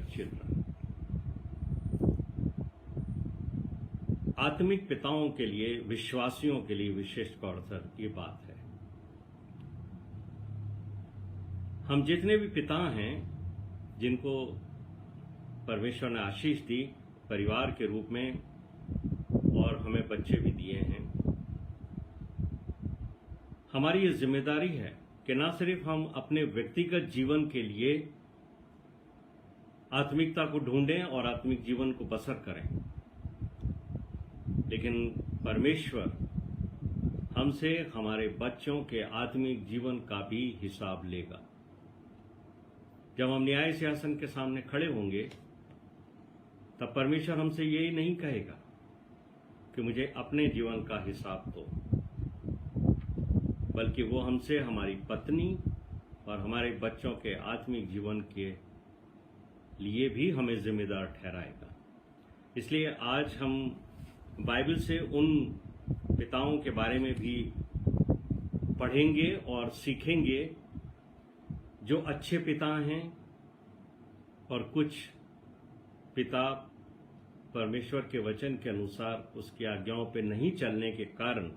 Dear children, आत्मिक पिताओं के लिए, विश्वासियों के लिए विशेष तौर पर ये बात है। हम जितने भी पिता हैं जिनको परमेश्वर ने आशीष दी परिवार के रूप में और हमें बच्चे भी दिए हैं, हमारी ये जिम्मेदारी है कि न सिर्फ हम अपने व्यक्तिगत जीवन के लिए आत्मिकता को ढूंढें और आत्मिक जीवन को बसर करें, लेकिन परमेश्वर हमसे हमारे बच्चों के आत्मिक जीवन का भी हिसाब लेगा। जब हम न्याय सिंहासन के सामने खड़े होंगे तब परमेश्वर हमसे यही नहीं कहेगा कि मुझे अपने जीवन का हिसाब दो, बल्कि वो हमसे हमारी पत्नी और हमारे बच्चों के आत्मिक जीवन के लिए भी हमें जिम्मेदार ठहराएगा। इसलिए आज हम बाइबल से उन पिताओं के बारे में भी पढ़ेंगे और सीखेंगे जो अच्छे पिता हैं, और कुछ पिता परमेश्वर के वचन के अनुसार उसकी आज्ञाओं पर नहीं चलने के कारण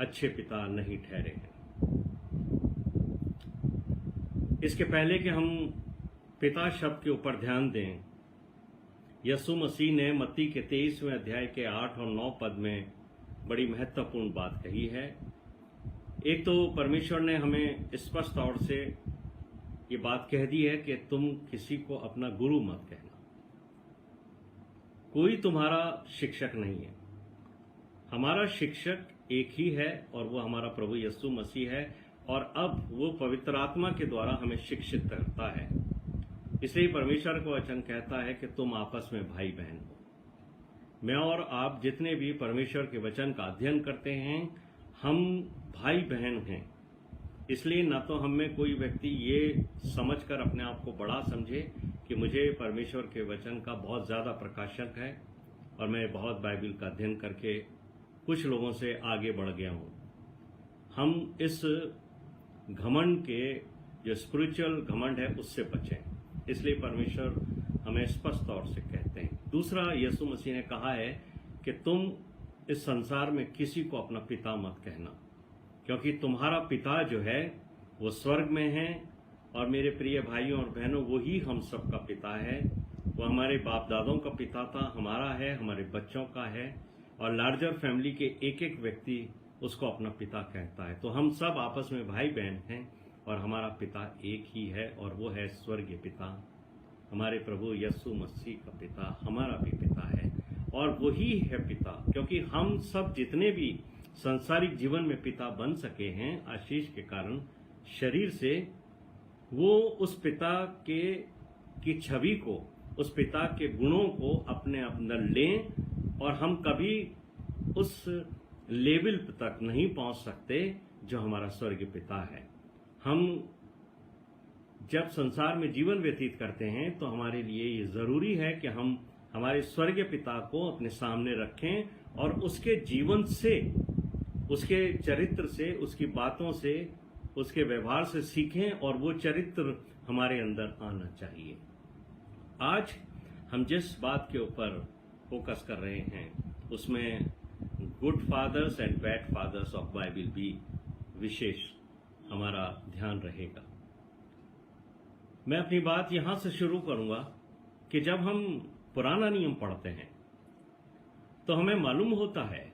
अच्छे पिता नहीं ठहरे हैं। इसके पहले कि हम पिता शब्द के ऊपर ध्यान दें, यीशु मसीह ने मत्ती के 23वें अध्याय के 8 और 9 पद में बड़ी महत्वपूर्ण बात कही है। एक तो परमेश्वर ने हमें स्पष्ट तौर से ये बात कह दी है कि तुम किसी को अपना गुरु मत कहना, कोई तुम्हारा शिक्षक नहीं है। हमारा शिक्षक एक ही है और वो हमारा प्रभु यीशु मसीह है, और अब वो पवित्र आत्मा के द्वारा हमें शिक्षित करता है। इसलिए परमेश्वर का वचन कहता है कि तुम आपस में भाई बहन हो। मैं और आप जितने भी परमेश्वर के वचन का अध्ययन करते हैं, हम भाई बहन हैं। इसलिए न तो हम में कोई व्यक्ति ये समझकर अपने आप को बड़ा समझे कि मुझे परमेश्वर के वचन का बहुत ज्यादा प्रकाशक है और मैं बहुत बाइबल का अध्ययन करके कुछ लोगों से आगे बढ़ गया हूं। हम इस घमंड के, जो स्पिरिचुअल घमंड है, उससे बचें। इसलिए परमेश्वर हमें स्पष्ट तौर से कहते हैं। दूसरा, यीशु मसीह ने कहा है कि तुम इस संसार में किसी को अपना पिता मत कहना, क्योंकि तुम्हारा पिता जो है वो स्वर्ग में है। और मेरे प्रिय भाइयों और बहनों, वही हम सबका पिता है। वो हमारे बाप दादों का पिता था, हमारा है, हमारे बच्चों का है, और लार्जर फैमिली के एक एक व्यक्ति उसको अपना पिता कहता है। तो हम सब आपस में भाई बहन हैं और हमारा पिता एक ही है, और वो है स्वर्गीय पिता, हमारे प्रभु यीशु मसीह का पिता, हमारा भी पिता है। और वही है पिता, क्योंकि हम सब जितने भी सांसारिक जीवन में पिता बन सके हैं आशीष के कारण शरीर से, वो उस पिता की छवि को, उस पिता के गुणों को अपने अंदर लें, और हम कभी उस लेवल तक नहीं पहुंच सकते जो हमारा स्वर्गीय पिता है। हम जब संसार में जीवन व्यतीत करते हैं तो हमारे लिए ये जरूरी है कि हम हमारे स्वर्गीय पिता को अपने सामने रखें और उसके जीवन से, उसके चरित्र से, उसकी बातों से, उसके व्यवहार से सीखें, और वो चरित्र हमारे अंदर आना चाहिए। आज हम जिस बात के ऊपर फोकस कर रहे हैं उसमें good fathers and bad fathers of Bible भी विशेष हमारा ध्यान रहेगा। मैं अपनी बात यहां से शुरू करूंगा कि जब हम पुराना नियम पढ़ते हैं तो हमें मालूम होता है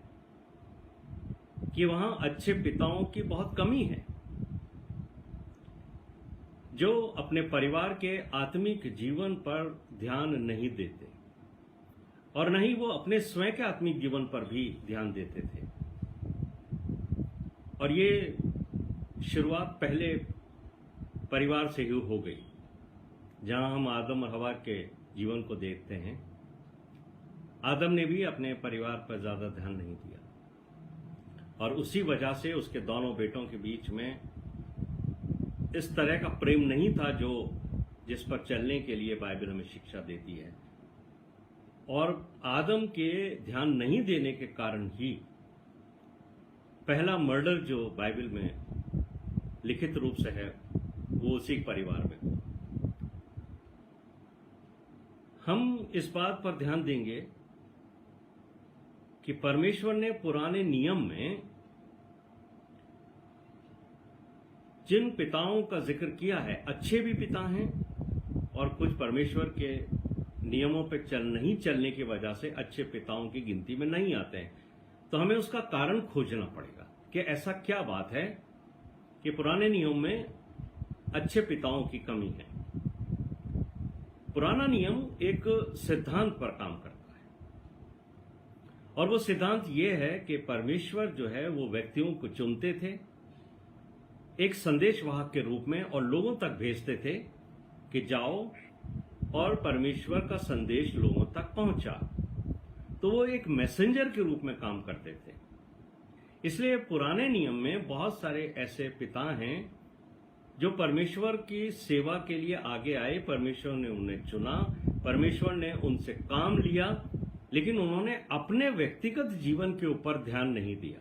कि वहां अच्छे पिताओं की बहुत कमी है, जो अपने परिवार के आत्मिक जीवन पर ध्यान नहीं देते, और न ही वो अपने स्वयं के आत्मिक जीवन पर भी ध्यान देते थे। और ये शुरुआत पहले परिवार से ही हो गई, जहां हम आदम और हवा के जीवन को देखते हैं। आदम ने भी अपने परिवार पर ज्यादा ध्यान नहीं दिया, और उसी वजह से उसके दोनों बेटों के बीच में इस तरह का प्रेम नहीं था जो जिस पर चलने के लिए बाइबल हमें शिक्षा देती है। और आदम के ध्यान नहीं देने के कारण ही पहला मर्डर जो बाइबल में लिखित रूप से है वो उसी परिवार में। हम इस बात पर ध्यान देंगे कि परमेश्वर ने पुराने नियम में जिन पिताओं का जिक्र किया है, अच्छे भी पिता हैं और कुछ परमेश्वर के नियमों पर नहीं चलने की वजह से अच्छे पिताओं की गिनती में नहीं आते हैं। तो हमें उसका कारण खोजना पड़ेगा कि ऐसा क्या बात है कि पुराने नियम में अच्छे पिताओं की कमी है। पुराना नियम एक सिद्धांत पर काम करता है और वो सिद्धांत ये है कि परमेश्वर जो है वो व्यक्तियों को चुनते थे एक संदेशवाहक के रूप में और लोगों तक भेजते थे कि जाओ और परमेश्वर का संदेश लोगों तक पहुंचा। तो वो एक मैसेंजर के रूप में काम करते थे। इसलिए पुराने नियम में बहुत सारे ऐसे पिता हैं जो परमेश्वर की सेवा के लिए आगे आए, परमेश्वर ने उन्हें चुना, परमेश्वर ने उनसे काम लिया, लेकिन उन्होंने अपने व्यक्तिगत जीवन के ऊपर ध्यान नहीं दिया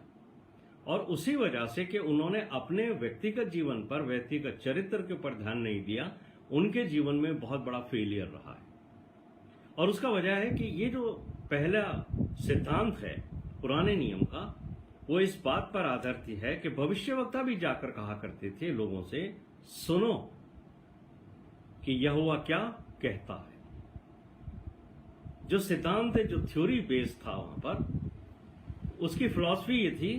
और उसी वजह से कि उन्होंने अपने व्यक्तिगत जीवन पर, व्यक्तिगत चरित्र के ऊपर ध्यान नहीं दिया, उनके जीवन में बहुत बड़ा फेलियर रहा है। और उसका वजह है कि ये जो पहला सिद्धांत है पुराने नियम का, वो इस बात पर आधारित है कि भविष्यवक्ता भी जाकर कहा करते थे लोगों से, सुनो कि यहोवा क्या कहता है। जो सिद्धांत है, जो थ्योरी बेस था वहां पर, उसकी फिलॉसफी ये थी,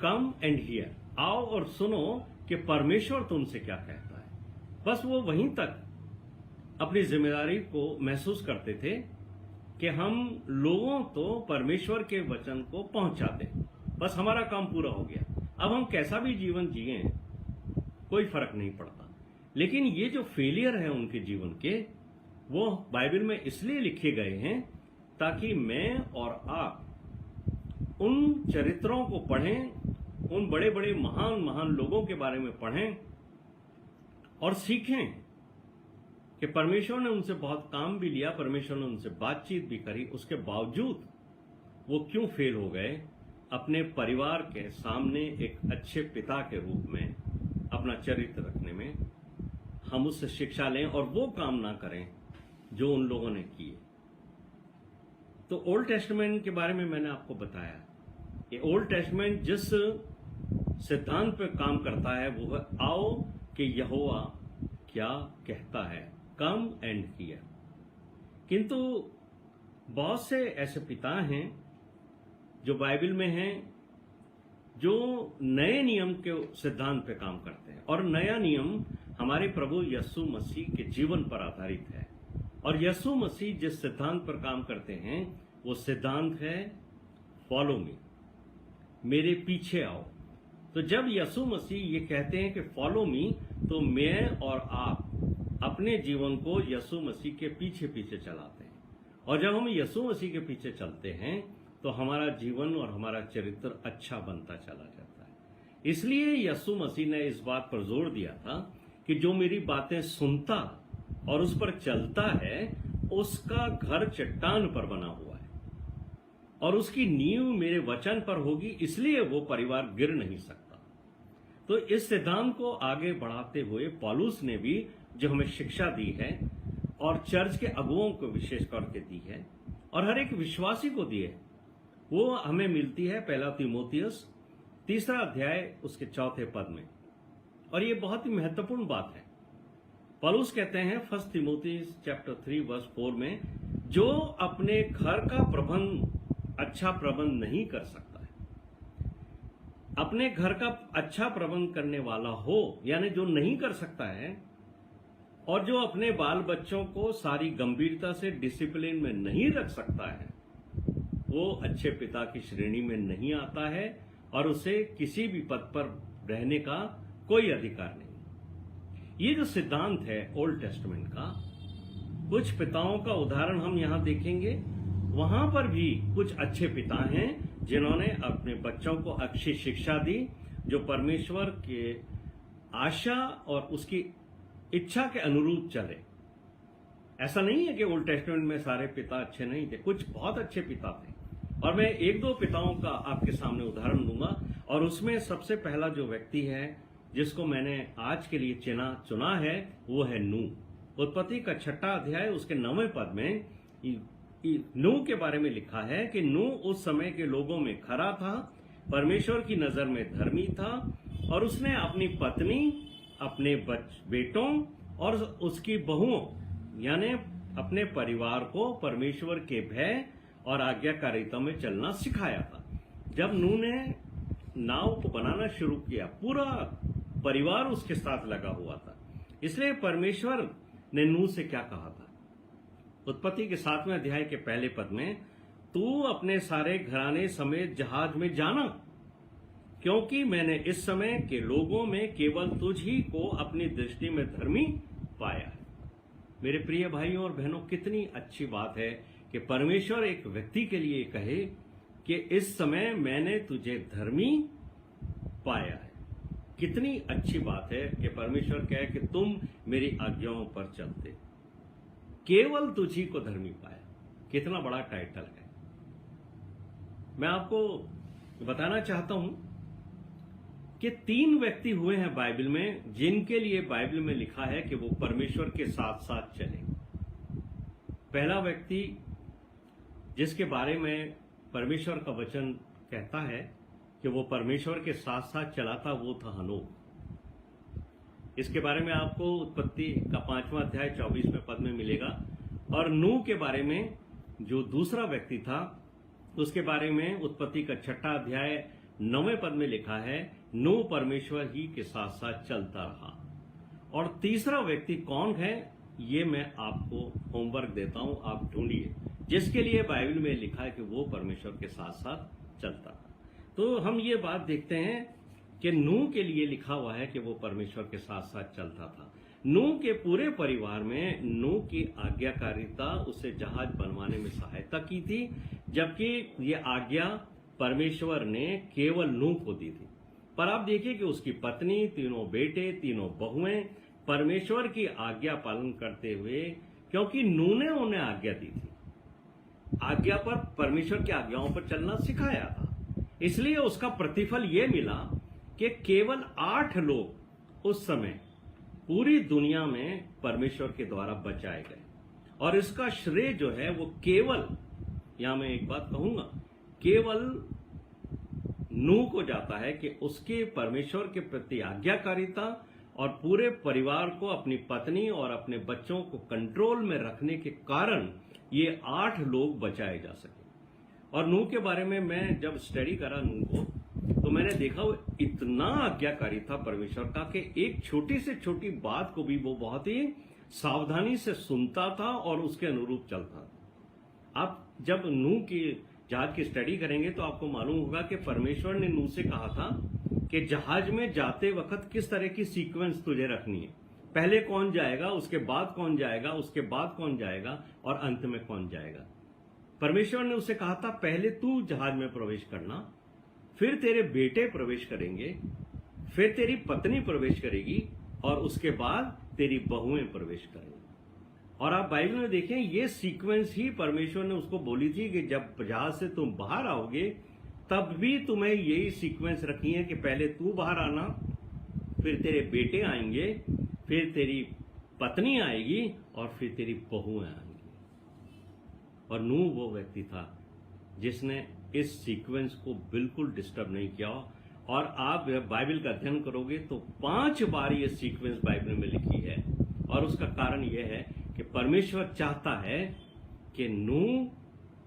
कम एंड हियर, आओ और सुनो कि परमेश्वर तुमसे क्या कहता है। बस वो वहीं तक अपनी जिम्मेदारी को महसूस करते थे कि हम लोगों तो परमेश्वर के वचन को पहुंचा दें, बस हमारा काम पूरा हो गया। अब हम कैसा भी जीवन जिए कोई फर्क नहीं पड़ता। लेकिन ये जो फेलियर है उनके जीवन के, वो बाइबल में इसलिए लिखे गए हैं ताकि मैं और आप उन चरित्रों को पढ़ें, उन बड़े बड़े महान महान लोगों के बारे में पढ़ें और सीखें कि परमेश्वर ने उनसे बहुत काम भी लिया, परमेश्वर ने उनसे बातचीत भी करी, उसके बावजूद वो क्यों फेल हो गए। अपने परिवार के सामने एक अच्छे पिता के रूप में अपना चरित्र रखने में हम उससे शिक्षा लें और वो काम ना करें जो उन लोगों ने किए। तो ओल्ड टेस्टामेंट के बारे में मैंने आपको बताया। ये ओल्ड टेस्टामेंट जिस सिद्धांत पर काम करता है वो है, आओ कि यहोवा क्या कहता है, कम एंड हियर। किंतु बहुत से ऐसे पिता हैं जो बाइबल में हैं जो नए नियम के सिद्धांत पे काम करते हैं और नया नियम हमारे प्रभु यीशु मसीह के जीवन पर आधारित है। और यीशु मसीह जिस सिद्धांत पर काम करते हैं वो सिद्धांत है, फॉलो मी, मेरे पीछे आओ। तो जब यीशु मसीह ये कहते हैं कि फॉलो मी, तो मैं और आप अपने जीवन को यीशु मसीह के पीछे पीछे चलाते हैं। और जब हम यीशु मसीह के पीछे चलते हैं तो हमारा जीवन और हमारा चरित्र अच्छा बनता चला जाता है। इसलिए यीशु मसीह ने इस बात पर जोर दिया था कि जो मेरी बातें सुनता और उस पर चलता है उसका घर चट्टान पर बना हुआ है और उसकी नींव मेरे वचन पर होगी, इसलिए वो परिवार गिर नहीं सकता। तो इस सिद्धांत को आगे बढ़ाते हुए पौलुस ने भी जो हमें शिक्षा दी है और चर्च के अगुओं को विशेष करके दी है और हर एक विश्वासी को दी है, वो हमें मिलती है 1 तीमुथियुस 3 अध्याय उसके 4 पद में। और ये बहुत ही महत्वपूर्ण बात है। पौलुस कहते हैं 1 तीमुथियुस चैप्टर 3 वर्स 4 में, जो अपने घर का प्रबंध अच्छा प्रबंध नहीं कर सकता है, अपने घर का अच्छा प्रबंध करने वाला हो, यानी जो नहीं कर सकता है, और जो अपने बाल बच्चों को सारी गंभीरता से डिसिप्लिन में नहीं रख सकता है, वो अच्छे पिता की श्रेणी में नहीं आता है और उसे किसी भी पद पर रहने का कोई अधिकार नहीं। ये जो सिद्धांत है ओल्ड टेस्टामेंट का, कुछ पिताओं का उदाहरण हम यहां देखेंगे। वहां पर भी कुछ अच्छे पिता हैं जिन्होंने अपने बच्चों को अच्छी शिक्षा दी, जो परमेश्वर के आशा और उसकी इच्छा के अनुरूप चले। ऐसा नहीं है कि ओल्ड टेस्टामेंट में सारे पिता अच्छे नहीं थे, कुछ बहुत अच्छे पिता थे। और मैं 1-2 पिताओं का आपके सामने उदाहरण दूंगा और उसमें सबसे पहला जो व्यक्ति है जिसको मैंने आज के लिए चुना है वो है नूह। उत्पत्ति का 6वां अध्याय उसके 9वें पद में नूह के बारे में लिखा है कि नूह उस समय के लोगों में खरा था, परमेश्वर की नजर में धर्मी था, और उसने अपनी पत्नी, अपने बेटों और उसकी बहुओं यानी अपने परिवार को परमेश्वर के भय और आज्ञाकारिता में चलना सिखाया था। जब नूह ने नाव को बनाना शुरू किया, पूरा परिवार उसके साथ लगा हुआ था। इसलिए परमेश्वर ने नूह से क्या कहा था? उत्पत्ति के 7वें अध्याय के पहले पद में, तू अपने सारे घराने समेत जहाज में जाना, क्योंकि मैंने इस समय के लोगों में केवल तुझ ही को अपनी दृष्टि में धर्मी पाया है। मेरे प्रिय भाइयों और बहनों, कितनी अच्छी बात है कि परमेश्वर एक व्यक्ति के लिए कहे कि इस समय मैंने तुझे धर्मी पाया है। कितनी अच्छी बात है कि परमेश्वर कहे कि तुम मेरी आज्ञाओं पर चलते, केवल तुझी को धर्मी पाया। कितना बड़ा टाइटल है। मैं आपको बताना चाहता हूं कि 3 व्यक्ति हुए हैं बाइबल में जिनके लिए बाइबल में लिखा है कि वो परमेश्वर के साथ साथ चले। पहला व्यक्ति जिसके बारे में परमेश्वर का वचन कहता है कि वो परमेश्वर के साथ साथ चला था, वो था हनोक। इसके बारे में आपको उत्पत्ति का 5वां अध्याय 24वें पद में मिलेगा। और नूह के बारे में जो दूसरा व्यक्ति था, उसके बारे में उत्पत्ति का 6वां अध्याय 9वें पद में लिखा है, नूह परमेश्वर ही के साथ साथ चलता रहा। और तीसरा व्यक्ति कौन है, ये मैं आपको होमवर्क देता हूं, आप ढूंढिए, जिसके लिए बाइबल में लिखा है कि वो परमेश्वर के साथ साथ चलता था। तो हम ये बात देखते हैं कि नूह के लिए लिखा हुआ है कि वो परमेश्वर के साथ साथ चलता था। नूह के पूरे परिवार में नूह की आज्ञाकारिता उसे जहाज बनवाने में सहायता की थी, जबकि ये आज्ञा परमेश्वर ने केवल नूह को दी थी। पर आप देखिए कि उसकी पत्नी, तीनों बेटे, तीनों बहुएं परमेश्वर की आज्ञा पालन करते हुए, क्योंकि नूह ने उन्हें आज्ञा दी थी, आज्ञा पर, परमेश्वर की आज्ञाओं पर चलना सिखाया था, इसलिए उसका प्रतिफल यह मिला कि केवल 8 लोग उस समय पूरी दुनिया में परमेश्वर के द्वारा बचाए गए। और इसका श्रेय जो है वो केवल, यहां मैं एक बात कहूंगा, केवल नूह को जाता है कि उसके परमेश्वर के प्रति आज्ञाकारिता और पूरे परिवार को, अपनी पत्नी और अपने बच्चों को कंट्रोल में रखने के कारण ये 8 लोग बचाए जा सके। और नूह के बारे में मैं जब स्टडी करा नूह को, तो मैंने देखा वो इतना आज्ञाकारी था परमेश्वर का कि एक छोटी से छोटी बात को भी वो बहुत ही सावधानी से सुनता था और उसके अनुरूप चलता था। आप जब नूह की जहाज की स्टडी करेंगे तो आपको मालूम होगा कि परमेश्वर ने नूह से कहा था कि जहाज में जाते वक्त किस तरह की सीक्वेंस तुझे रखनी है, पहले कौन जाएगा, उसके बाद कौन जाएगा, उसके बाद कौन जाएगा और अंत में कौन जाएगा। परमेश्वर ने उसे कहा था पहले तू जहाज में प्रवेश करना, फिर तेरे बेटे प्रवेश करेंगे, फिर तेरी पत्नी प्रवेश करेगी और उसके बाद तेरी बहुएं प्रवेश करेंगी। और आप बाइबल में देखें, ये सीक्वेंस ही परमेश्वर ने उसको बोली थी कि जब जहाज से तुम बाहर आओगे तब भी तुम्हें यही सीक्वेंस रखनी है कि पहले तू बाहर आना, फिर तेरे बेटे आएंगे, फिर तेरी पत्नी आएगी और फिर तेरी बहुएं आएंगी। और नूह वो व्यक्ति था जिसने इस सीक्वेंस को बिल्कुल डिस्टर्ब नहीं किया। और आप बाइबल का अध्ययन करोगे तो 5 बार ये सीक्वेंस बाइबल में लिखी है। और उसका कारण यह है कि परमेश्वर चाहता है कि नूह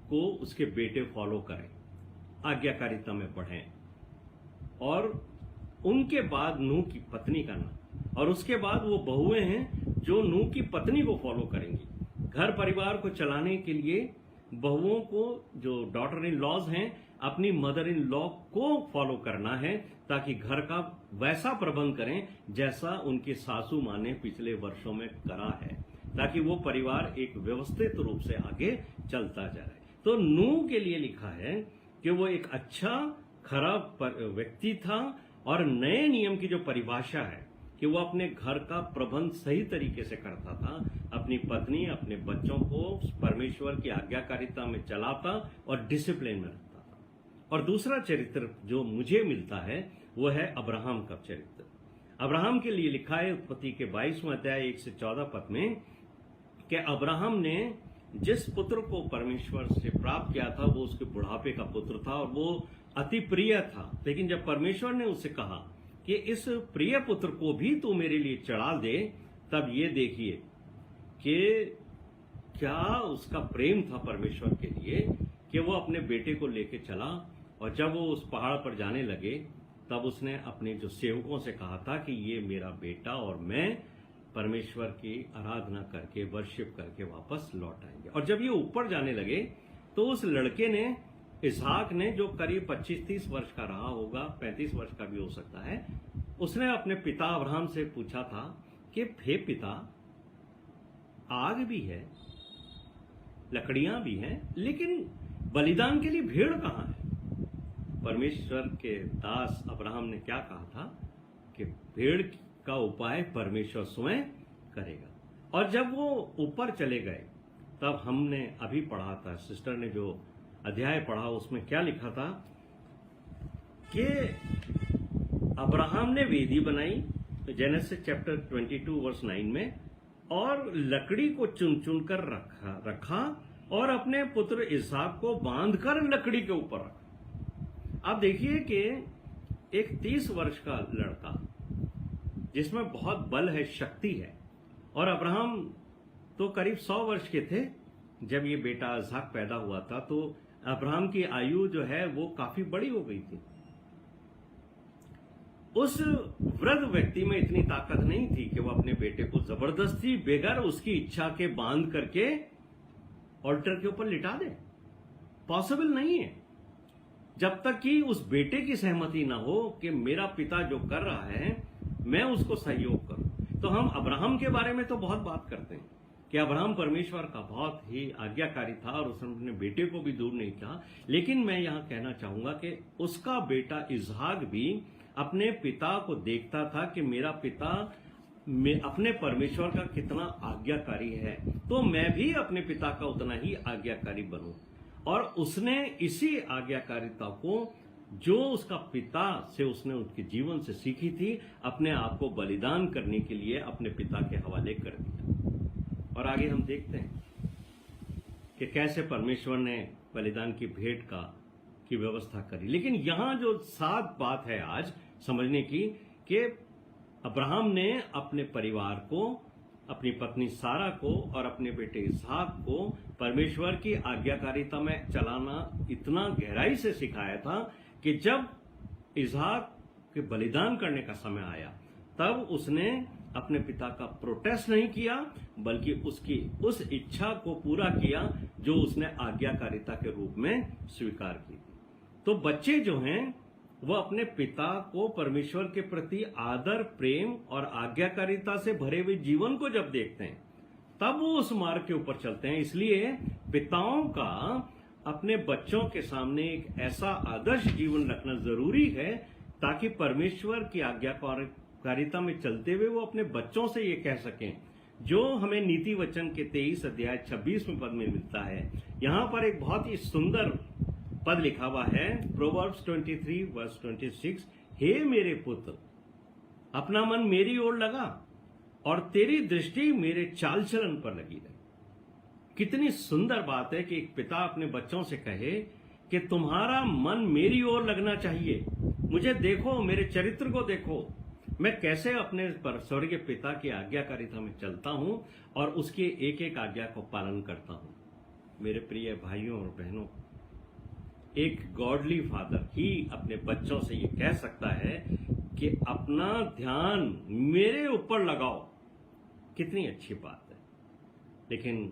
को उसके बेटे फॉलो करें, आज्ञाकारिता में बढ़ें, और उनके बाद नूह की पत्नी का नाम, और उसके बाद वो बहुएं हैं जो नूह की पत्नी को फॉलो करेंगी। घर परिवार को चलाने के लिए बहुओं को, जो डॉटर इन लॉज हैं, अपनी मदर इन लॉ को फॉलो करना है, ताकि घर का वैसा प्रबंध करें जैसा उनकी सासू माँ ने पिछले वर्षों में करा है, ताकि वो परिवार एक व्यवस्थित रूप से आगे चलता जाए। तो नूह के लिए लिखा है कि वो एक अच्छा खराब व्यक्ति था, और नए नियम की जो परिभाषा है कि वो अपने घर का प्रबंध सही तरीके से करता था, अपनी पत्नी, अपने बच्चों को परमेश्वर की आज्ञाकारिता में चलाता और डिसिप्लिन में रखता था। और दूसरा चरित्र जो मुझे मिलता है वो है अब्राहम का चरित्र। अब्राहम के लिए लिखा है उत्पत्ति के 22वें अध्याय 1 से 14 पद में कि अब्राहम ने जिस पुत्र को परमेश्वर से प्राप्त किया था वो उसके बुढ़ापे का पुत्र था और वो अति प्रिय था। लेकिन जब परमेश्वर ने उससे कहा कि इस प्रिय पुत्र को भी तू मेरे लिए चढ़ा दे, तब ये देखिए कि क्या उसका प्रेम था परमेश्वर के लिए कि वो अपने बेटे को लेके चला। और जब वो उस पहाड़ पर जाने लगे तब उसने अपने जो सेवकों से कहा था कि ये मेरा बेटा और मैं परमेश्वर की आराधना करके वर्शिप करके वापस लौट आएंगे। और जब ये ऊपर जाने लगे तो उस लड़के ने, इसहाक ने, जो करीब 25-30 वर्ष का रहा होगा, 35 वर्ष का भी हो सकता है, उसने अपने पिता अब्राहम से पूछा था कि हे पिता, आग भी है, लकड़ियां भी हैं, लेकिन बलिदान के लिए भेड़ कहां है? परमेश्वर के दास अब्राहम ने क्या कहा था कि भेड़ का उपाय परमेश्वर स्वयं करेगा। और जब वो ऊपर चले गए तब हमने अभी पढ़ा था, सिस्टर ने जो अध्याय पढ़ा उसमें क्या लिखा था कि अब्राहम ने वेदी बनाई, जेनेसिस चैप्टर 22 वर्स 9 में, और लकड़ी को चुन चुन कर रखा और अपने पुत्र इसहाक को बांधकर लकड़ी के ऊपर रखा। आप देखिए कि एक 30 वर्ष का लड़का जिसमें बहुत बल है, शक्ति है, और अब्राहम तो करीब 100 वर्ष के थे जब ये बेटा इसहाक पैदा हुआ था, तो अब्राहम की आयु जो है वो काफी बड़ी हो गई थी। उस वृद्ध व्यक्ति में इतनी ताकत नहीं थी कि वो अपने बेटे को जबरदस्ती बेगर उसकी इच्छा के बांध करके ऑल्टर के ऊपर लिटा दे। पॉसिबल नहीं है जब तक कि उस बेटे की सहमति ना हो कि मेरा पिता जो कर रहा है मैं उसको सहयोग करूं। तो हम अब्राहम के बारे में तो बहुत बात करते हैं कि अब्राहम परमेश्वर का बहुत ही आज्ञाकारी था और उसने अपने बेटे को भी दूर नहीं किया, लेकिन मैं यहां कहना चाहूंगा कि उसका बेटा इसहाक भी अपने पिता को देखता था कि मेरा पिता अपने परमेश्वर का कितना आज्ञाकारी है, तो मैं भी अपने पिता का उतना ही आज्ञाकारी बनूं। और उसने इसी आज्ञाकारिता को जो उसका पिता से उसने उसके जीवन से सीखी थी, अपने आप को बलिदान करने के लिए अपने पिता के हवाले कर दिया। और आगे हम देखते हैं कि कैसे परमेश्वर ने बलिदान की भेंट की व्यवस्था करी। लेकिन यहां जो 7 बात है आज समझने की कि अब्राहम ने अपने परिवार को, अपनी पत्नी सारा को और अपने बेटे इसहाक को परमेश्वर की आज्ञाकारिता में चलाना इतना गहराई से सिखाया था कि जब इसहाक के बलिदान करने का समय आया तब उसने अपने पिता का प्रोटेस्ट नहीं किया, बल्कि उसकी उस इच्छा को पूरा किया जो उसने आज्ञाकारिता के रूप में स्वीकार की थी। तो बच्चे जो हैं वो अपने पिता को परमेश्वर के प्रति आदर, प्रेम और आज्ञाकारिता से भरे हुए जीवन को जब देखते हैं तब वो उस मार्ग के ऊपर चलते हैं। इसलिए पिताओं का अपने बच्चों के सामने एक ऐसा आदर्श जीवन रखना जरूरी है ताकि परमेश्वर की आज्ञाकारिता में चलते हुए वो अपने बच्चों से ये कह सकें जो हमें नीति वचन के 23 अध्याय 26वें पद में मिलता है। यहां पर एक बहुत ही सुंदर पद लिखा हुआ है, प्रोवर्ब्स 23 वर्स 26, हे मेरे पुत्र, अपना मन मेरी ओर लगा और तेरी दृष्टि मेरे चाल चलन पर लगी रहे। कितनी सुंदर बात है कि एक पिता अपने बच्चों से कहे कि तुम्हारा मन मेरी ओर लगना चाहिए, मुझे देखो, मेरे चरित्र को देखो, मैं कैसे अपने स्वर्गीय पिता की आज्ञाकारिता में चलता हूं और उसकी एक एक आज्ञा को पालन करता हूं। मेरे प्रिय भाइयों और बहनों, एक गॉडली फादर ही अपने बच्चों से ये कह सकता है कि अपना ध्यान मेरे ऊपर लगाओ। कितनी अच्छी बात है। लेकिन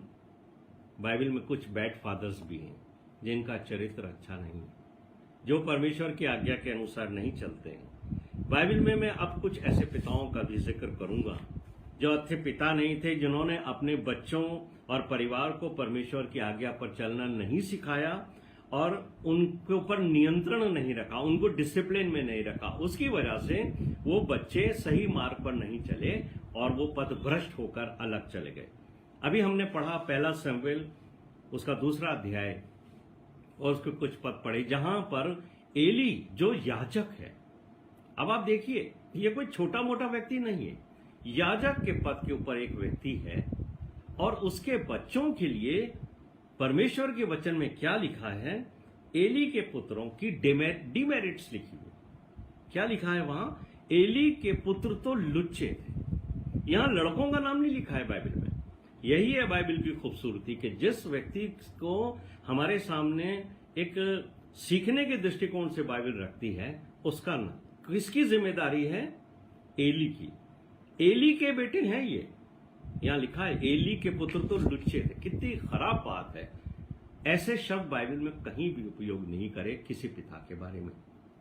बाइबल में कुछ बैड फादर्स भी हैं जिनका चरित्र अच्छा नहीं है, जो परमेश्वर की आज्ञा के अनुसार नहीं चलते हैं। बाइबल में मैं अब कुछ ऐसे पिताओं का भी जिक्र करूंगा जो अच्छे पिता नहीं थे, जिन्होंने अपने बच्चों और परिवार को परमेश्वर की आज्ञा पर चलना नहीं सिखाया और उनके ऊपर नियंत्रण नहीं रखा, उनको डिसिप्लिन में नहीं रखा। उसकी वजह से वो बच्चे सही मार्ग पर नहीं चले और वो पथभ्रष्ट होकर अलग चले गए। अभी हमने पढ़ा पहला शमूएल उसका 2 अध्याय और उसके कुछ पद पढ़े जहां पर एली जो याजक है, अब आप देखिए ये कोई छोटा मोटा व्यक्ति नहीं है, याजक के पद के ऊपर एक व्यक्ति है और उसके बच्चों के लिए परमेश्वर के वचन में क्या लिखा है, एली के पुत्रों की डिमेरिट्स लिखी है। क्या लिखा है वहां? एली के पुत्र तो लुच्चे थे। यहां लड़कों का नाम नहीं लिखा है बाइबल में। यही है बाइबल की खूबसूरती कि जिस व्यक्ति को हमारे सामने एक सीखने के दृष्टिकोण से बाइबल रखती है, उसका नाम, किसकी जिम्मेदारी है? एली की। एली के बेटे हैं ये। यहां लिखा है एली के पुत्र तो लुच्चे थे। कितनी खराब बात है। ऐसे शब्द बाइबल में कहीं भी उपयोग नहीं करे किसी पिता के बारे में,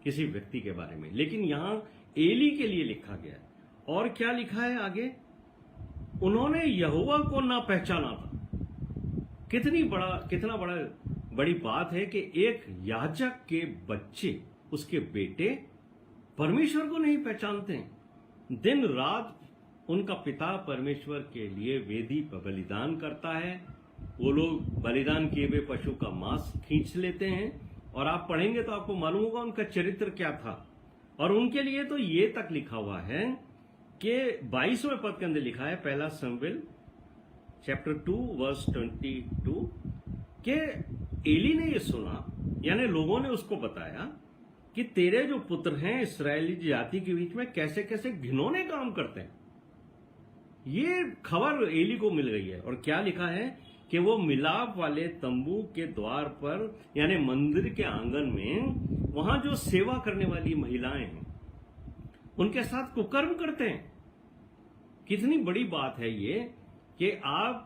किसी व्यक्ति के बारे में, लेकिन यहां एली के लिए लिखा गया है। और क्या लिखा है आगे? उन्होंने यहोवा को ना पहचाना था। कितना बड़ी बात है कि एक याजक के बच्चे, उसके बेटे परमेश्वर को नहीं पहचानते हैं। दिन रात उनका पिता परमेश्वर के लिए वेदी पर बलिदान करता है। वो लोग बलिदान किए हुए पशु का मांस खींच लेते हैं, और आप पढ़ेंगे तो आपको मालूम होगा उनका चरित्र क्या था। और उनके लिए तो ये तक लिखा हुआ है कि 22वें पद के अंदर लिखा है, पहला शमूएल चैप्टर 2 वर्स 22, कि एली ने ये सुना, यानी लोगों ने उसको बताया कि तेरे जो पुत्र हैं इस्राएली जाति के बीच में कैसे कैसे घिनौने काम करते हैं। ये खबर एली को मिल गई है। और क्या लिखा है कि वो मिलाप वाले तंबू के द्वार पर, यानी मंदिर के आंगन में, वहां जो सेवा करने वाली महिलाएं हैं उनके साथ कुकर्म करते हैं। कितनी बड़ी बात है ये कि आप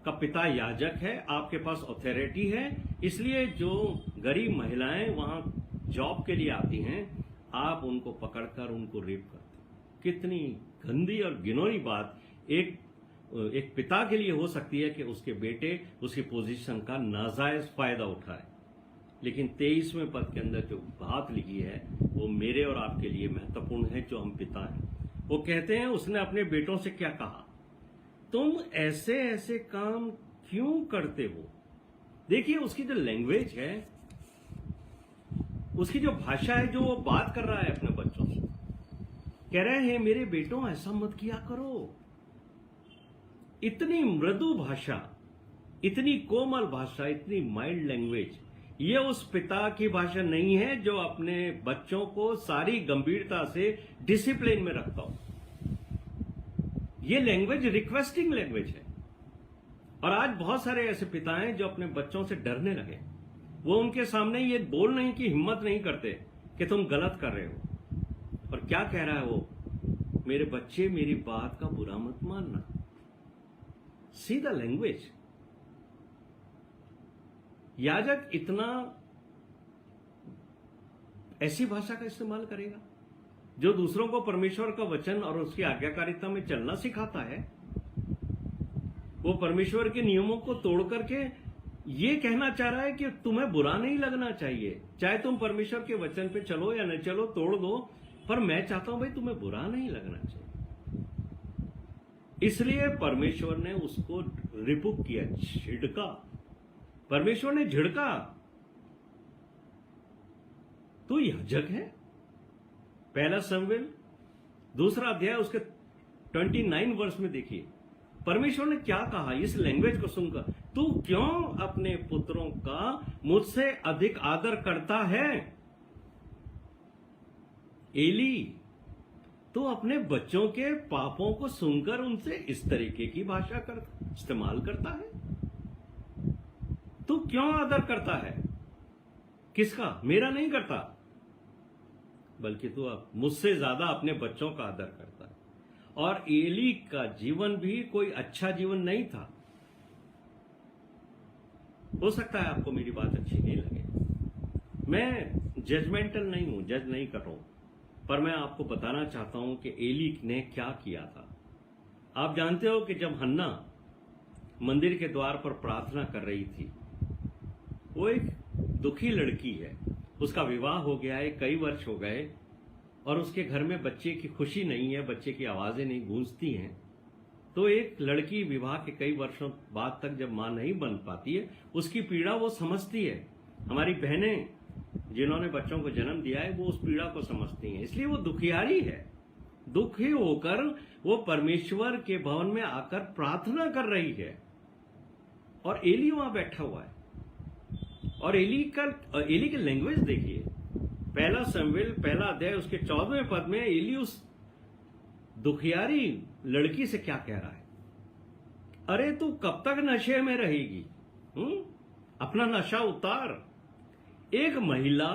का पिता याजक है, आपके पास ऑथोरिटी है, इसलिए जो गरीब महिलाएं वहां जॉब के लिए आती हैं, आप उनको पकड़कर उनको रेप करते हैं। कितनी गंदी और घिनौनी बात एक पिता के लिए हो सकती है कि उसके बेटे उसकी पोजीशन का नाजायज फायदा उठाए। लेकिन 23वें पद के अंदर जो बात लिखी है वो मेरे और आपके लिए महत्वपूर्ण है, जो हम पिता हैं। वो कहते हैं, उसने अपने बेटों से क्या कहा? तुम ऐसे ऐसे काम क्यों करते हो? देखिए उसकी जो लैंग्वेज है, उसकी जो भाषा है, जो वो बात कर रहा है अपने बच्चों से, कह रहे हैं मेरे बेटों ऐसा मत किया करो। इतनी मृदु भाषा, इतनी कोमल भाषा, इतनी माइल्ड लैंग्वेज, ये उस पिता की भाषा नहीं है जो अपने बच्चों को सारी गंभीरता से डिसिप्लिन में रखता हो। ये लैंग्वेज रिक्वेस्टिंग लैंग्वेज है। और आज बहुत सारे ऐसे पिता हैं जो अपने बच्चों से डरने लगे। वो उनके सामने ये बोलने की हिम्मत नहीं करते कि तुम गलत कर रहे हो। और क्या कह रहा है वो? मेरे बच्चे मेरी बात का बुरा मत मानना। See the language. याजक इतना ऐसी भाषा का इस्तेमाल करेगा जो दूसरों को परमेश्वर का वचन और उसकी आज्ञाकारिता में चलना सिखाता है। वो परमेश्वर के नियमों को तोड़ करके ये कहना चाह रहा है कि तुम्हें बुरा नहीं लगना चाहिए, चाहे तुम परमेश्वर के वचन पे चलो या न चलो, तोड़ दो, पर मैं चाहता हूं भाई तुम्हें बुरा नहीं लगना चाहिए। इसलिए परमेश्वर ने उसको रिपुक किया, झिड़का। परमेश्वर ने झिड़का। तू याजक है। पहला शमूएल 2 अध्याय उसके 29 वर्ष में देखिए परमेश्वर ने क्या कहा। इस लैंग्वेज को सुनकर, तू क्यों अपने पुत्रों का मुझसे अधिक आदर करता है? एली, तो अपने बच्चों के पापों को सुनकर उनसे इस तरीके की भाषा इस्तेमाल करता है। तू क्यों आदर करता है? किसका? मेरा नहीं करता, बल्कि तू मुझसे ज्यादा अपने बच्चों का आदर करता है। और एली का जीवन भी कोई अच्छा जीवन नहीं था। हो सकता है आपको मेरी बात अच्छी नहीं लगे, मैं जजमेंटल नहीं हूं, जज नहीं कर रहा हूं, पर मैं आपको बताना चाहता हूं कि एली ने क्या किया था। आप जानते हो कि जब हन्ना मंदिर के द्वार पर प्रार्थना कर रही थी, वो एक दुखी लड़की है, उसका विवाह हो गया है, कई वर्ष हो गए, और उसके घर में बच्चे की खुशी नहीं है, बच्चे की आवाजें नहीं गूंजती हैं। तो एक लड़की विवाह के कई वर्षों बाद तक जब मां नहीं बन पाती है, उसकी पीड़ा वो समझती है। हमारी बहनें जिन्होंने बच्चों को जन्म दिया है वो उस पीड़ा को समझती हैं, इसलिए वो दुखियारी है। दुखी होकर वो परमेश्वर के भवन में आकर प्रार्थना कर रही है और एली वहां बैठा हुआ है। और एली की लैंग्वेज देखिए, पहला शमूएल पहला अध्याय उसके 14वें पद में एली उस दुखियारी लड़की से क्या कह रहा है, अरे तू कब तक नशे में रहेगी? अपना नशा उतार। एक महिला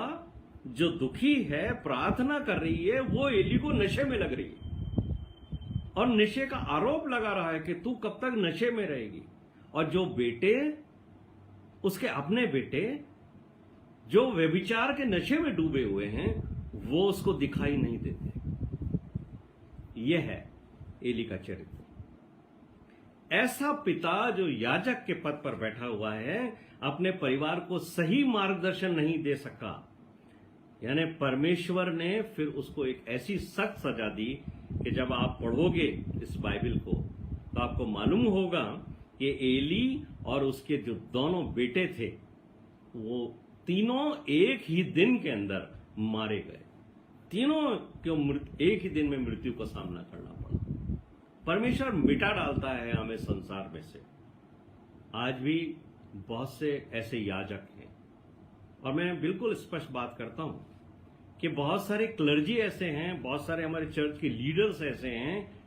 जो दुखी है, प्रार्थना कर रही है, वो एली को नशे में लग रही है और नशे का आरोप लगा रहा है कि तू कब तक नशे में रहेगी। और जो बेटे, उसके अपने बेटे जो व्यभिचार के नशे में डूबे हुए हैं, वो उसको दिखाई नहीं देते। यह है एली का चरित्र। ऐसा पिता जो याजक के पद पर बैठा हुआ है, अपने परिवार को सही मार्गदर्शन नहीं दे सका। यानी परमेश्वर ने फिर उसको एक ऐसी सख्त सजा दी कि जब आप पढ़ोगे इस बाइबल को तो आपको मालूम होगा कि एली और उसके जो दोनों बेटे थे, वो तीनों एक ही दिन के अंदर मारे गए। तीनों को एक ही दिन में मृत्यु का सामना करना पड़ा। परमेश्वर मिटा डालता है हमें संसार में से। आज भी बहुत से ऐसे याजक हैं, और मैं बिल्कुल स्पष्ट बात करता हूं कि बहुत सारे क्लर्जी ऐसे हैं, बहुत सारे हमारे चर्च के लीडर्स ऐसे हैं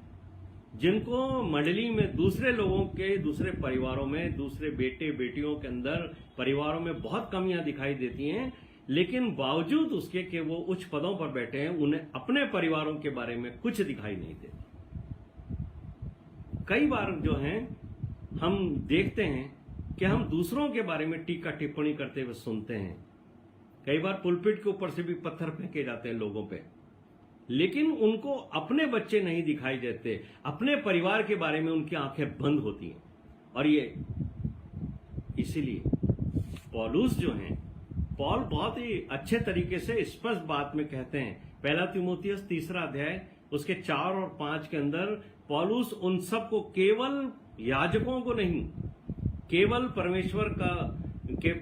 जिनको मंडली में दूसरे लोगों के, दूसरे परिवारों में, दूसरे बेटे बेटियों के अंदर परिवारों में बहुत कमियां दिखाई देती हैं, लेकिन बावजूद उसके कि वो उच्च पदों पर बैठे हैं, उन्हें अपने परिवारों के बारे में कुछ दिखाई नहीं देता। कई बार जो है हम देखते हैं कि हम दूसरों के बारे में टीका टिप्पणी करते हुए सुनते हैं। कई बार पुलपिट के ऊपर से भी पत्थर फेंके जाते हैं लोगों पे, लेकिन उनको अपने बच्चे नहीं दिखाई देते, अपने परिवार के बारे में उनकी आंखें बंद होती हैं। और ये इसीलिए पौलुस जो हैं, पॉल बहुत ही अच्छे तरीके से स्पष्ट बात में कहते हैं। पहला तीमुथियुस 3 अध्याय उसके 4 और 5 के अंदर पौलुस उन सब को, केवल याजकों को नहीं, केवल परमेश्वर के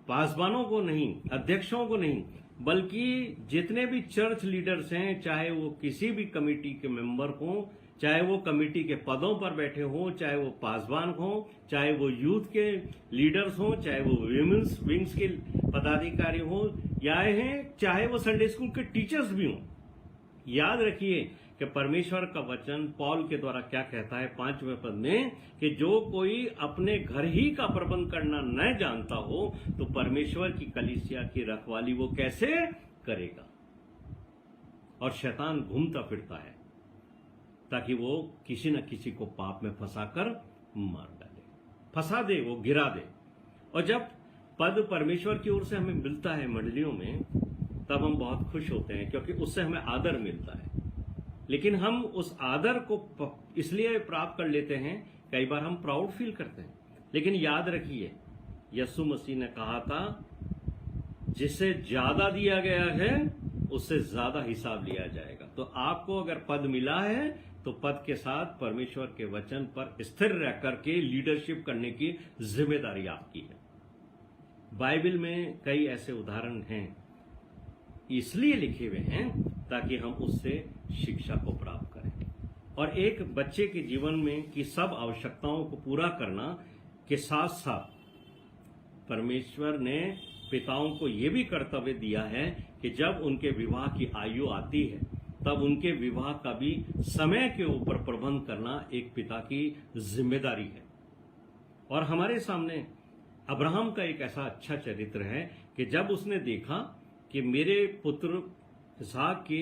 पासवानों को नहीं, अध्यक्षों को नहीं, बल्कि जितने भी चर्च लीडर्स हैं, चाहे वो किसी भी कमेटी के मेंबर हों, चाहे वो कमेटी के पदों पर बैठे हों, चाहे वो पासवान हों, चाहे वो यूथ के लीडर्स हों, चाहे वो विमेंस विंग्स के पदाधिकारी हों, या हैं चाहे वो संडे स्कूल के टीचर्स भी हों, याद रखिए कि परमेश्वर का वचन पॉल के द्वारा क्या कहता है 5वें पद में, कि जो कोई अपने घर ही का प्रबंध करना न जानता हो तो परमेश्वर की कलीसिया की रखवाली वो कैसे करेगा। और शैतान घूमता फिरता है ताकि वो किसी न किसी को पाप में फंसाकर मार डाले, फंसा दे, वो गिरा दे। और जब पद परमेश्वर की ओर से हमें मिलता है मंडलियों में, तब हम बहुत खुश होते हैं, क्योंकि उससे हमें आदर मिलता है। लेकिन हम उस आदर को इसलिए प्राप्त कर लेते हैं, कई बार हम प्राउड फील करते हैं, लेकिन याद रखिए यीशु मसीह ने कहा था, जिसे ज्यादा दिया गया है उससे ज्यादा हिसाब लिया जाएगा। तो आपको अगर पद मिला है तो पद के साथ परमेश्वर के वचन पर स्थिर रह करके लीडरशिप करने की जिम्मेदारी आपकी है। बाइबल में कई ऐसे उदाहरण हैं, इसलिए लिखे हुए हैं ताकि हम उससे शिक्षा को प्राप्त करें। और एक बच्चे के जीवन में की सब आवश्यकताओं को पूरा करना के साथ साथ परमेश्वर ने पिताओं को यह भी कर्तव्य दिया है कि जब उनके विवाह की आयु आती है तब उनके विवाह का भी समय के ऊपर प्रबंध करना एक पिता की जिम्मेदारी है। और हमारे सामने अब्राहम का एक ऐसा अच्छा चरित्र है कि जब उसने देखा कि मेरे पुत्र इसहाक के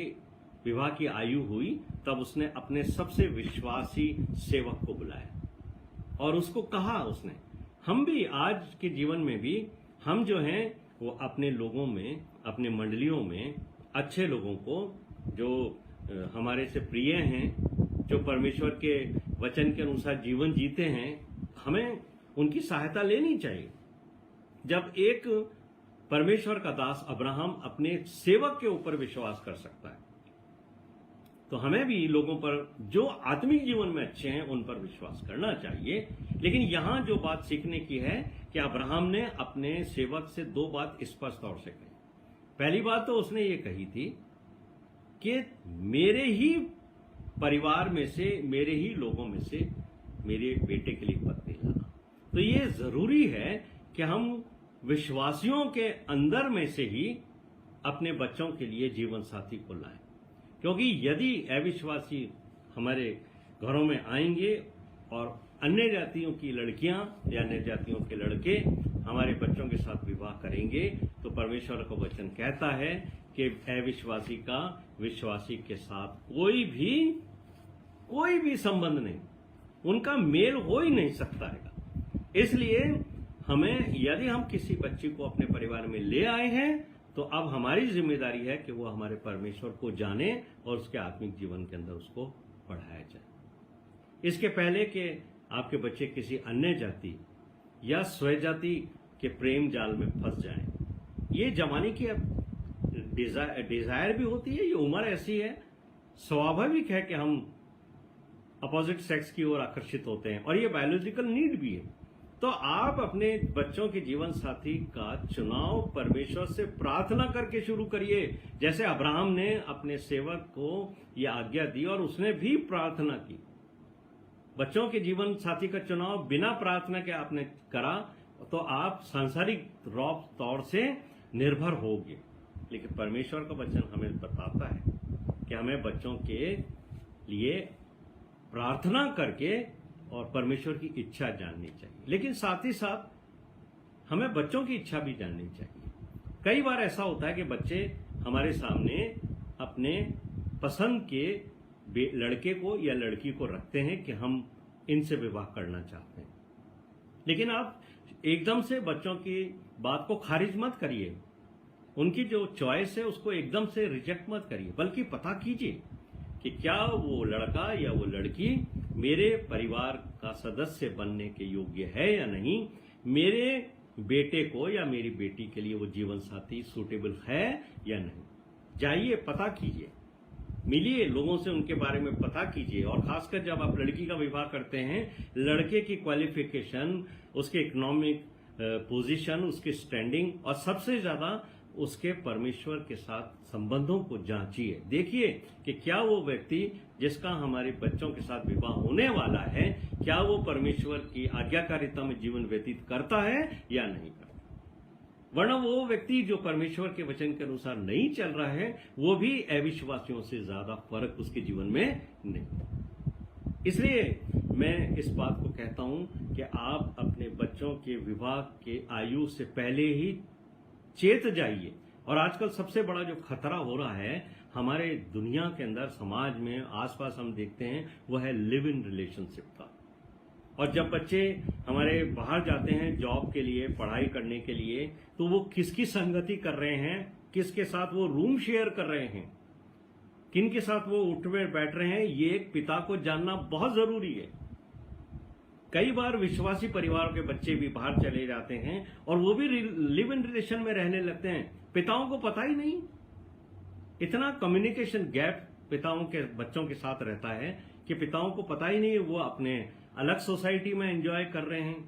विवाह की आयु हुई, तब उसने अपने सबसे विश्वासी सेवक को बुलाया और उसको कहा, उसने, हम भी आज के जीवन में भी हम जो हैं वो अपने लोगों में, अपने मंडलियों में अच्छे लोगों को जो हमारे से प्रिय हैं, जो परमेश्वर के वचन के अनुसार जीवन जीते हैं, हमें उनकी सहायता लेनी चाहिए। जब एक परमेश्वर का दास अब्राहम अपने सेवक के ऊपर विश्वास कर सकता है, तो हमें भी लोगों पर जो आत्मिक जीवन में अच्छे हैं उन पर विश्वास करना चाहिए। लेकिन यहां जो बात सीखने की है कि अब्राहम ने अपने सेवक से 2 बात स्पष्ट तौर से कही। पहली बात तो उसने ये कही थी कि मेरे ही परिवार में से, मेरे ही लोगों में से मेरे बेटे के लिए पत्नी लाना। तो ये जरूरी है कि हम विश्वासियों के अंदर में से ही अपने बच्चों के लिए जीवन साथी को लाएं, क्योंकि यदि अविश्वासी हमारे घरों में आएंगे और अन्य जातियों की लड़कियां या अन्य जातियों के लड़के हमारे बच्चों के साथ विवाह करेंगे, तो परमेश्वर का वचन कहता है कि अविश्वासी का विश्वासी के साथ कोई भी संबंध नहीं, उनका मेल हो ही नहीं सकता है। इसलिए हमें, यदि हम किसी बच्ची को अपने परिवार में ले आए हैं, तो अब हमारी जिम्मेदारी है कि वो हमारे परमेश्वर को जाने और उसके आत्मिक जीवन के अंदर उसको बढ़ाया जाए। इसके पहले कि आपके बच्चे किसी अन्य जाति या स्वजाति के प्रेम जाल में फंस जाएं। ये जवानी की डिजायर भी होती है, ये उम्र ऐसी है, स्वाभाविक है कि हम अपोजिट सेक्स की ओर आकर्षित होते हैं और ये बायोलॉजिकल नीड भी है। तो आप अपने बच्चों के जीवन साथी का चुनाव परमेश्वर से प्रार्थना करके शुरू करिए, जैसे अब्राहम ने अपने सेवक को यह आज्ञा दी और उसने भी प्रार्थना की। बच्चों के जीवन साथी का चुनाव बिना प्रार्थना के आपने करा तो आप सांसारिक तौर से निर्भर होगे, लेकिन परमेश्वर का वचन हमें बताता है कि हमें बच्चों के लिए प्रार्थना करके और परमेश्वर की इच्छा जाननी चाहिए, लेकिन साथ ही साथ हमें बच्चों की इच्छा भी जाननी चाहिए। कई बार ऐसा होता है कि बच्चे हमारे सामने अपने पसंद के लड़के को या लड़की को रखते हैं कि हम इनसे विवाह करना चाहते हैं, लेकिन आप एकदम से बच्चों की बात को खारिज मत करिए, उनकी जो चॉइस है उसको एकदम से रिजेक्ट मत करिए, बल्कि पता कीजिए कि क्या वो लड़का या वो लड़की मेरे परिवार का सदस्य बनने के योग्य है या नहीं, मेरे बेटे को या मेरी बेटी के लिए वो जीवन साथी सूटेबल है या नहीं। जाइए, पता कीजिए, मिलिए लोगों से, उनके बारे में पता कीजिए। और खासकर जब आप लड़की का विवाह करते हैं, लड़के की क्वालिफिकेशन, उसके इकोनॉमिक पोजीशन, उसकी स्टैंडिंग और सबसे ज्यादा उसके परमेश्वर के साथ संबंधों को जांचिए। देखिए कि क्या वो व्यक्ति जिसका हमारे बच्चों के साथ विवाह होने वाला है, क्या वो परमेश्वर की आज्ञाकारिता में जीवन व्यतीत करता है या नहीं करता। वरना वो व्यक्ति जो परमेश्वर के वचन के अनुसार नहीं चल रहा है, वो भी अविश्वासियों से ज्यादा फर्क उसके जीवन में नहीं। इसलिए मैं इस बात को कहता हूं कि आप अपने बच्चों के विवाह के आयु से पहले ही चेत जाइए। और आजकल सबसे बड़ा जो खतरा हो रहा है हमारे दुनिया के अंदर, समाज में, आसपास हम देखते हैं, वो है लिव इन रिलेशनशिप का। और जब बच्चे हमारे बाहर जाते हैं जॉब के लिए, पढ़ाई करने के लिए, तो वो किसकी संगति कर रहे हैं, किसके साथ वो रूम शेयर कर रहे हैं, किन के साथ वो उठ बैठ रहे हैं, ये एक पिता को जानना बहुत जरूरी है। कई बार विश्वासी परिवार के बच्चे भी बाहर चले जाते हैं और वो भी लिव इन रिलेशन में रहने लगते हैं, पिताओं को पता ही नहीं। इतना कम्युनिकेशन गैप पिताओं के बच्चों के साथ रहता है कि पिताओं को पता ही नहीं, वो अपने अलग सोसाइटी में एंजॉय कर रहे हैं।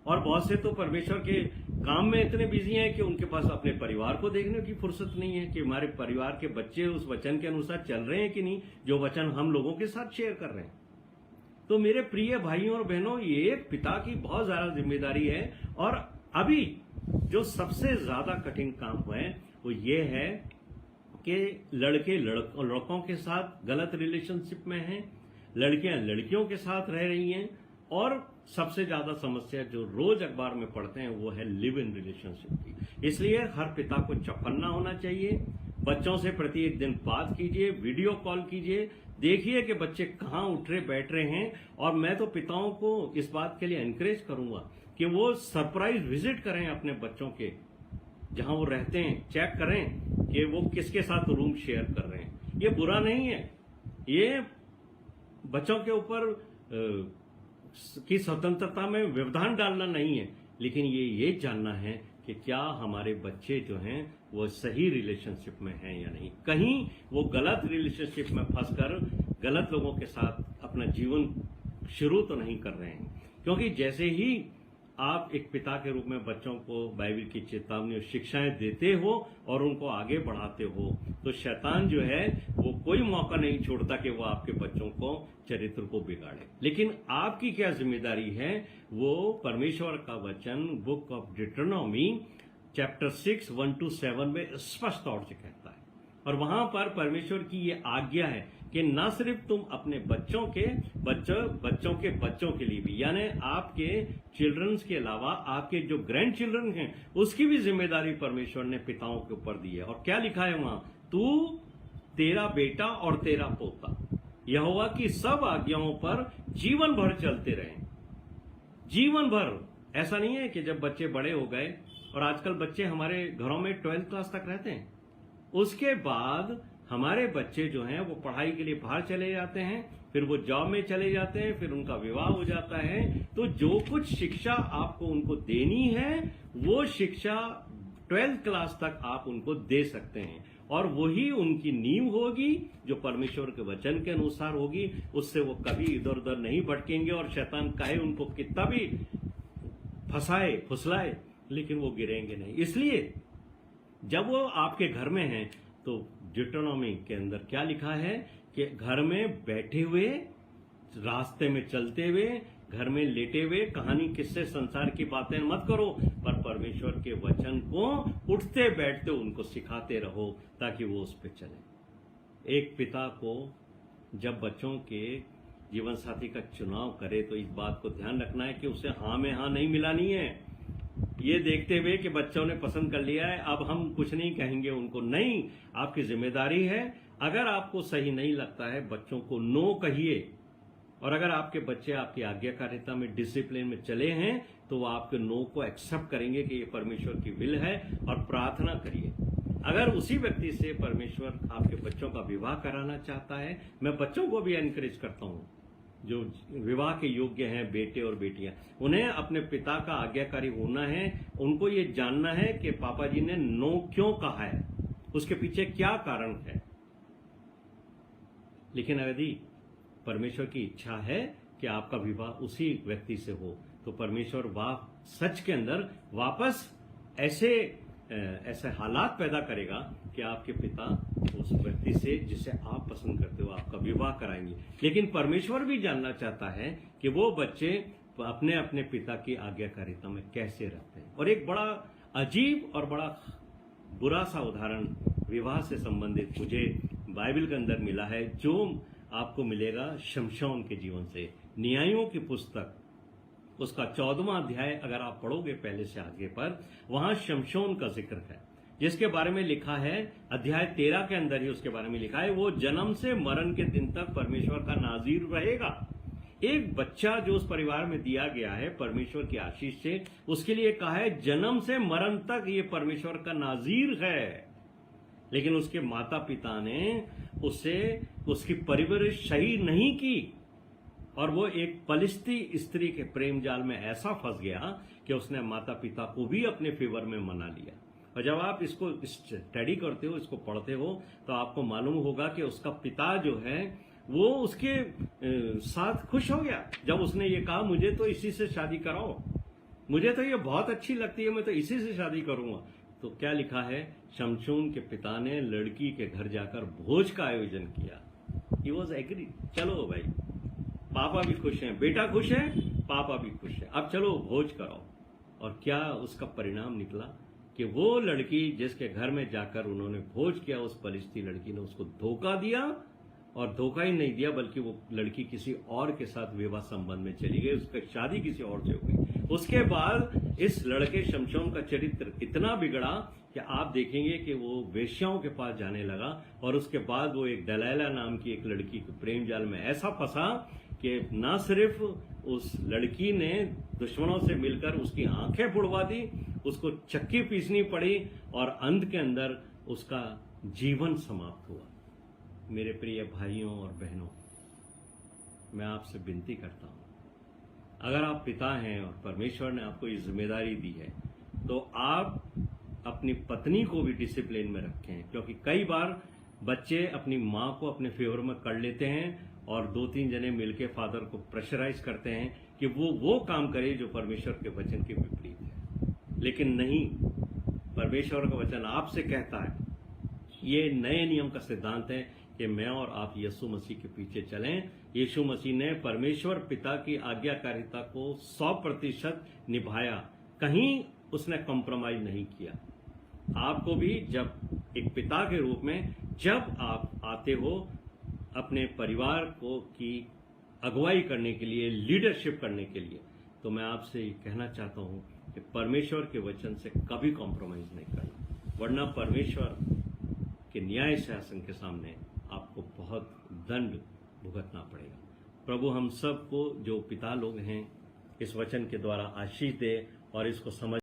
और बहुत से तो परमेश्वर के काम में इतने बिजी हैं कि उनके पास अपने परिवार को देखने की फुर्सत नहीं है कि हमारे परिवार के बच्चे उस वचन के अनुसार चल रहे हैं कि नहीं, जो वचन हम लोगों के साथ शेयर कर रहे हैं। तो मेरे प्रिय भाइयों और बहनों, ये पिता की बहुत ज्यादा जिम्मेदारी है। और अभी जो सबसे ज्यादा कठिन काम है वो ये है कि लड़के लड़कों के साथ गलत रिलेशनशिप में हैं, लड़कियां लड़कियों के साथ रह रही हैं, और सबसे ज्यादा समस्या जो रोज अखबार में पढ़ते हैं वो है लिव इन रिलेशनशिप की। इसलिए हर पिता को चौकन्ना होना चाहिए। बच्चों से प्रत्येक दिन बात कीजिए, वीडियो कॉल कीजिए, देखिए कि बच्चे कहाँ उठ रहे बैठ रहे हैं। और मैं तो पिताओं को इस बात के लिए एनकरेज करूंगा कि वो सरप्राइज विजिट करें अपने बच्चों के, जहां वो रहते हैं, चेक करें कि वो किसके साथ रूम शेयर कर रहे हैं। ये बुरा नहीं है, ये बच्चों के ऊपर की स्वतंत्रता में व्यवधान डालना नहीं है, लेकिन ये जानना है कि क्या हमारे बच्चे जो हैं वो सही रिलेशनशिप में हैं या नहीं, कहीं वो गलत रिलेशनशिप में फंसकर गलत लोगों के साथ अपना जीवन शुरू तो नहीं कर रहे हैं। क्योंकि जैसे ही आप एक पिता के रूप में बच्चों को बाइबल की चेतावनी और शिक्षाएं देते हो और उनको आगे बढ़ाते हो, तो शैतान जो है वो कोई मौका नहीं छोड़ता कि वो आपके बच्चों को चरित्र को बिगाड़े। लेकिन आपकी क्या जिम्मेदारी है, वो परमेश्वर का वचन बुक ऑफ डिट्रोनॉमी चैप्टर 6 1-7 में स्पष्ट तौर से कहता है। और वहां पर परमेश्वर की ये आज्ञा है कि न सिर्फ तुम अपने बच्चों के बच्चों के लिए भी, यानी आपके चिल्ड्रंस के अलावा आपके जो ग्रैंड चिल्ड्रन हैं उसकी भी जिम्मेदारी परमेश्वर ने पिताओं के ऊपर दी है। और क्या लिखा है वहां, तू, तेरा बेटा और तेरा पोता यहोवा की सब आज्ञाओं पर जीवन भर चलते रहें। जीवन भर, ऐसा नहीं है कि जब बच्चे बड़े हो गए, और आजकल बच्चे हमारे घरों में 12th क्लास तक रहते हैं, उसके बाद हमारे बच्चे जो हैं वो पढ़ाई के लिए बाहर चले जाते हैं, फिर वो जॉब में चले जाते हैं, फिर उनका विवाह हो जाता है। तो जो कुछ शिक्षा आपको उनको देनी है वो शिक्षा 12th क्लास तक आप उनको दे सकते हैं, और वही उनकी नींव होगी जो परमेश्वर के वचन के अनुसार होगी। उससे वो कभी इधर उधर नहीं भटकेंगे, और शैतान काहे उनको कितना भी फंसाए फुसलाए, लेकिन वो गिरेंगे नहीं। इसलिए जब वो आपके घर में हैं तो डिट्रोनॉमी के अंदर क्या लिखा है कि घर में बैठे हुए, रास्ते में चलते हुए, घर में लेटे हुए कहानी किस्से संसार की बातें मत करो, पर परमेश्वर के वचन को उठते बैठते उनको सिखाते रहो ताकि वो उस पर चले। एक पिता को जब बच्चों के जीवन साथी का चुनाव करे तो इस बात को ध्यान रखना है कि उसे हाँ में हाँ नहीं मिलानी है, ये देखते हुए कि बच्चों ने पसंद कर लिया है अब हम कुछ नहीं कहेंगे उनको। नहीं, आपकी जिम्मेदारी है, अगर आपको सही नहीं लगता है बच्चों को नो कहिए, और अगर आपके बच्चे आपकी आज्ञाकारिता में, डिसिप्लिन में चले हैं तो वो आपके नो को एक्सेप्ट करेंगे कि ये परमेश्वर की विल है, और प्रार्थना करिए। अगर उसी व्यक्ति से परमेश्वर आपके बच्चों का विवाह कराना चाहता है, मैं बच्चों को भी एनकरेज करता हूं जो विवाह के योग्य हैं, बेटे और बेटियां, उन्हें अपने पिता का आज्ञाकारी होना है। उनको ये जानना है कि पापा जी ने नो क्यों कहा है, उसके पीछे क्या कारण है। लेकिन यदि परमेश्वर की इच्छा है कि आपका विवाह उसी व्यक्ति से हो, तो परमेश्वर सच के अंदर वापस ऐसे हालात पैदा करेगा कि आपके पिता उस व्यक्ति से जिसे आप पसंद करते हो आपका विवाह कराएंगे। लेकिन परमेश्वर भी जानना चाहता है कि वो बच्चे अपने अपने पिता की आज्ञाकारिता में कैसे रहते हैं। और एक बड़ा अजीब और बड़ा बुरा सा उदाहरण विवाह से संबंधित मुझे बाइबल के अंदर मिला है, जो आपको मिलेगा शमशोन के जीवन से। न्यायों की पुस्तक उसका 14वां अध्याय अगर आप पढ़ोगे पहले से आगे पर, वहां शमशोन का जिक्र है, जिसके बारे में लिखा है अध्याय 13 के अंदर ही उसके बारे में लिखा है, वो जन्म से मरण के दिन तक परमेश्वर का नाजीर रहेगा। एक बच्चा जो उस परिवार में दिया गया है परमेश्वर की आशीष से, उसके लिए कहा है जन्म से मरण तक ये परमेश्वर का नाजीर है। लेकिन उसके माता पिता ने उसकी परवरिश सही नहीं की, और वो एक पलिश्ती स्त्री के प्रेम जाल में ऐसा फंस गया कि उसने माता पिता को भी अपने फेवर में मना लिया। और जब आप इसको स्टडी करते हो, इसको पढ़ते हो, तो आपको मालूम होगा कि उसका पिता जो है वो उसके साथ खुश हो गया जब उसने ये कहा मुझे तो इसी से शादी कराओ, मुझे तो ये बहुत अच्छी लगती है, मैं तो इसी से शादी करूंगा। तो क्या लिखा है, शमशोन के पिता ने लड़की के घर जाकर भोज का आयोजन किया। ही वॉज एग्री, चलो भाई पापा भी खुश हैं, बेटा खुश है, पापा भी खुश है, अब चलो भोज कराओ। और क्या उसका परिणाम निकला कि वो लड़की जिसके घर में जाकर उन्होंने भोज किया, उस पलिश्ती लड़की ने उसको धोखा दिया, और धोखा ही नहीं दिया बल्कि वो लड़की किसी और के साथ विवाह संबंध में चली गई, उसकी शादी किसी और से हो गई। उसके बाद इस लड़के शमशोन का चरित्र इतना बिगड़ा कि आप देखेंगे कि वो वेश्याओं के पास जाने लगा, और उसके बाद वो एक दलाइला नाम की एक लड़की के प्रेम जाल में ऐसा फंसा कि न सिर्फ उस लड़की ने दुश्मनों से मिलकर उसकी आंखें बुड़वा दी, उसको चक्की पीसनी पड़ी, और अंत के अंदर उसका जीवन समाप्त हुआ। मेरे प्रिय भाइयों और बहनों, मैं आपसे विनती करता हूं, अगर आप पिता हैं और परमेश्वर ने आपको ये जिम्मेदारी दी है, तो आप अपनी पत्नी को भी डिसिप्लिन में रखें, क्योंकि कई बार बच्चे अपनी माँ को अपने फेवर में कर लेते हैं, और 2-3 जने मिलकर फादर को प्रेशराइज करते हैं कि वो काम करे जो परमेश्वर के वचन के विपरीत है। लेकिन नहीं, परमेश्वर का वचन आपसे कहता है, ये नए नियम का सिद्धांत है कि मैं और आप यीशु मसीह के पीछे चलें। यीशु मसीह ने परमेश्वर पिता की आज्ञाकारिता को 100% निभाया, कहीं उसने कॉम्प्रोमाइज नहीं किया। आपको भी जब एक पिता के रूप में जब आप आते हो अपने परिवार को की अगुवाई करने के लिए, लीडरशिप करने के लिए, तो मैं आपसे ये कहना चाहता हूं कि परमेश्वर के वचन से कभी कॉम्प्रोमाइज नहीं करना, वरना परमेश्वर के न्याय शासन के सामने आपको बहुत दंड भुगतना पड़ेगा। प्रभु हम सबको जो पिता लोग हैं इस वचन के द्वारा आशीष दे और इसको समझ